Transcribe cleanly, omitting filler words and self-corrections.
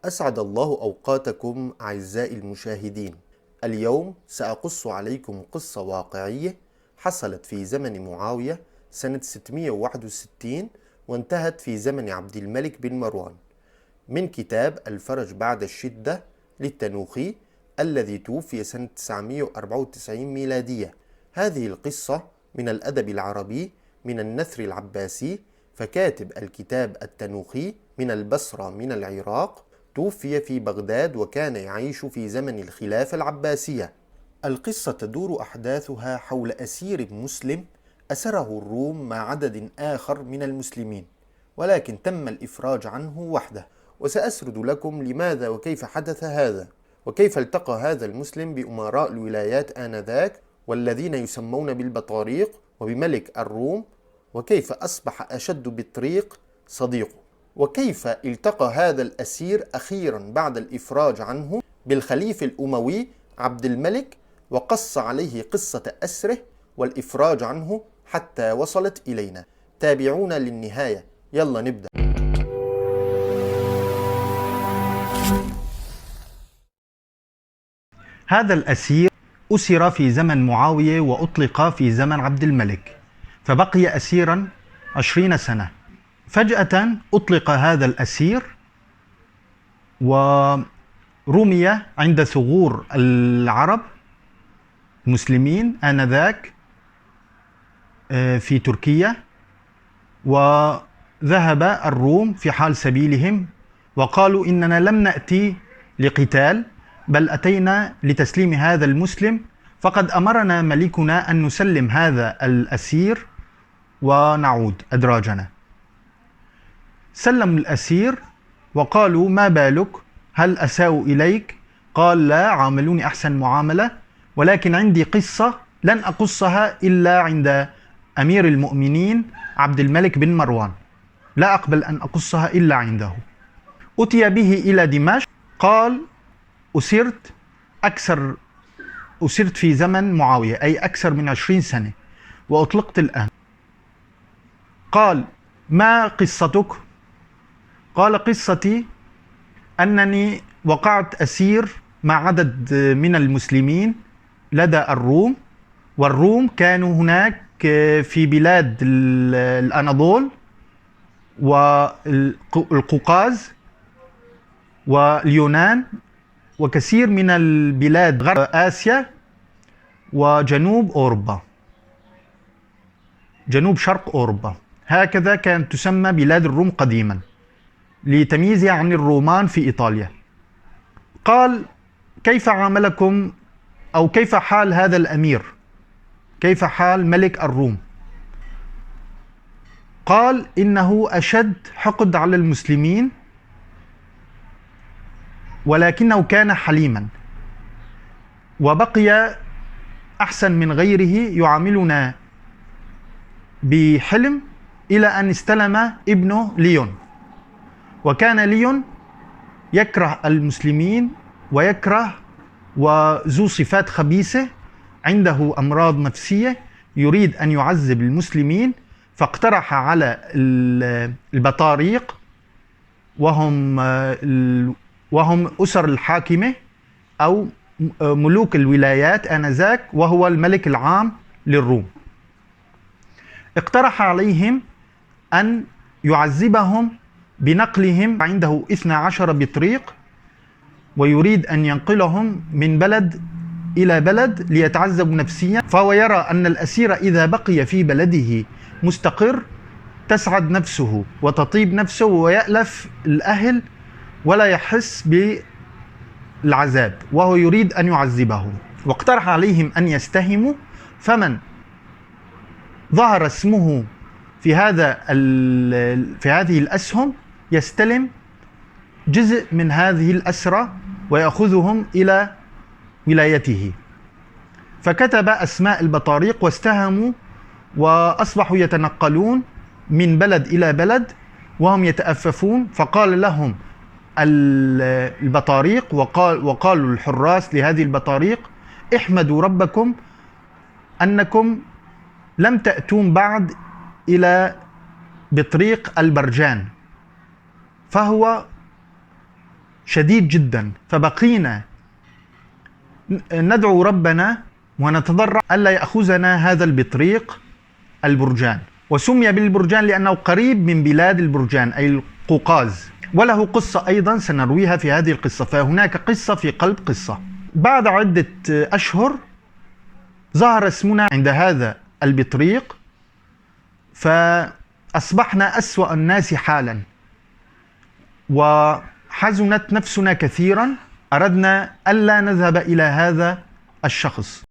أسعد الله أوقاتكم أعزائي المشاهدين. اليوم سأقص عليكم قصة واقعية حصلت في زمن معاوية سنة 661 وانتهت في زمن عبد الملك بن مروان، من كتاب الفرج بعد الشدة للتنوخي الذي توفي سنة 994 ميلادية. هذه القصة من الأدب العربي من النثر العباسي، فكاتب الكتاب التنوخي من البصرة من العراق، توفي في بغداد وكان يعيش في زمن الخلافة العباسية. القصة تدور أحداثها حول أسير مسلم أسره الروم مع عدد آخر من المسلمين، ولكن تم الإفراج عنه وحده. وسأسرد لكم لماذا وكيف حدث هذا، وكيف التقى هذا المسلم بأمراء الولايات آنذاك والذين يسمون بالبطاريق وبملك الروم، وكيف أصبح أشد بطريق صديقه، وكيف التقى هذا الأسير أخيرا بعد الإفراج عنه بالخليفة الأموي عبد الملك، وقص عليه قصة أسره والإفراج عنه حتى وصلت إلينا. تابعونا للنهاية، يلا نبدأ. هذا الأسير أسر في زمن معاوية وأطلق في زمن عبد الملك، فبقي أسيرا 20 سنة. فجأة أطلق هذا الأسير ورمي عند ثغور العرب المسلمين آنذاك في تركيا، وذهب الروم في حال سبيلهم وقالوا إننا لم نأتي لقتال بل أتينا لتسليم هذا المسلم، فقد أمرنا ملكنا أن نسلم هذا الأسير ونعود أدراجنا. سلم الأسير وقالوا: ما بالك؟ هل أساءوا إليك؟ قال: لا، عاملوني أحسن معاملة، ولكن عندي قصة لن أقصها إلا عند أمير المؤمنين عبد الملك بن مروان، لا أقبل أن أقصها إلا عنده. أتي به إلى دمشق، قال: أسرت في زمن معاوية، أي أكثر من 20 سنة، وأطلقت الآن. قال: ما قصتك؟ قال: قصتي أنني وقعت أسير مع عدد من المسلمين لدى الروم، والروم كانوا هناك في بلاد الأناضول والقوقاز واليونان وكثير من البلاد غرب آسيا وجنوب أوروبا، جنوب شرق أوروبا. هكذا كانت تسمى بلاد الروم قديما لتمييزها عن الرومان في إيطاليا. قال: كيف عاملكم، أو كيف حال هذا الأمير؟ كيف حال ملك الروم؟ قال: إنه أشد حقد على المسلمين، ولكنه كان حليما وبقي أحسن من غيره، يعاملنا بحلم إلى أن استلم ابنه ليون. وكان ليون يكره المسلمين وذو صفات خبيثة، عنده أمراض نفسية، يريد أن يعذب المسلمين، فاقترح على البطاريق وهم أسر الحاكمة أو ملوك الولايات آنذاك، وهو الملك العام للروم، اقترح عليهم أن يعذبهم بنقلهم. عنده 12 بطريق، ويريد أن ينقلهم من بلد إلى بلد ليتعذبوا نفسيا، فهو يرى أن الأسير إذا بقي في بلده مستقر تسعد نفسه وتطيب نفسه ويألف الأهل ولا يحس بالعذاب، وهو يريد أن يعذبهم. واقترح عليهم أن يستهموا، فمن ظهر اسمه في هذه الأسهم يستلم جزء من هذه الأسرى ويأخذهم إلى ولايته. فكتب أسماء البطاريق واستهموا، وأصبحوا يتنقلون من بلد إلى بلد وهم يتأففون. فقال لهم البطاريق وقالوا الحراس لهذه البطاريق: احمدوا ربكم أنكم لم تأتون بعد إلى بطريق البرجان، فهو شديد جدا، فبقينا ندعو ربنا ونتضرع ألا يأخذنا هذا البطريق البرجان. وسمي بالبرجان لأنه قريب من بلاد البرجان أي القوقاز. وله قصة أيضا سنرويها في هذه القصة، فهناك قصة في قلب قصة. بعد عدة أشهر ظهر اسمنا عند هذا البطريق، فأصبحنا أسوأ الناس حالا، وحزنت نفسنا كثيرا. أردنا ألا نذهب إلى هذا الشخص.